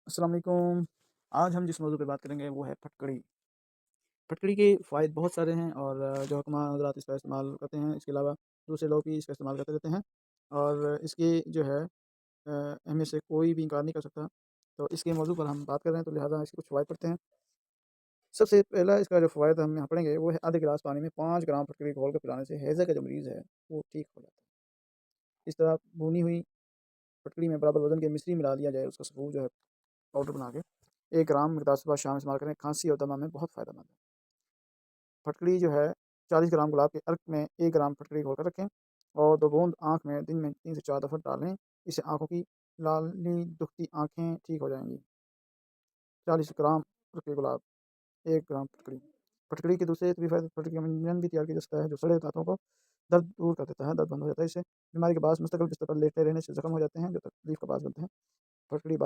अस्सलाम वालेकुम। आज हम जिस मौजू पे बात करेंगे वो है फटकड़ी। फटकड़ी के फ़ायदे बहुत सारे हैं और जो हुक्मा हज़रात इसका इस्तेमाल करते हैं, इसके अलावा दूसरे लोग भी इसका इस्तेमाल करते रहते हैं और इसकी जो है अहमियत से कोई भी इनकार नहीं कर सकता। तो इसके मौजू पर हम बात कर रहे हैं, तो लिहाज़ा इसके कुछ फ़वाइद पढ़ते हैं। सबसे पहला इसका जो फ़वायद हम यहाँ पढ़ेंगे वो है आधे गिलास पानी में 5 ग्राम फटकड़ी घोल कर पिलाने से हैज़ा का जो मरीज़ है, वो ठीक हो जाता है। इस तरह भुनी हुई फटकड़ी में बराबर वज़न के मिश्री मिला दिया जाए, उसका सबूत जो है पाउडर बना के 1 ग्राम मिकदार सुबह शाम इस्तेमाल करें, खाँसी और दमा में बहुत फ़ायदेमंद है। फटकड़ी जो है 40 ग्राम गुलाब के अर्क में 1 ग्राम फटकड़ी घोल कर रखें और 2 बूंद आँख में दिन में 3 से 4 दफ़ा डालें। इससे आँखों की लाली दुखती आँखें ठीक हो जाएँगी। 40 ग्राम फटकड़ी गुलाब, 1 ग्राम फटकड़ी। फटकड़ी के दूसरे भी फ़ायदे, फटकड़ी का मंजन भी तैयार किया जा सकता है, जो सड़े दाँतों को दर्द दूर कर देता है, दर्द बंद हो जाता है इससे। बीमारी के बाद मुस्तकिल बिस्तर पर लेटे रहने से ज़ख्म हो जाते हैं, जो तकलीफ़ का बायस बनते हैं। फटकड़ी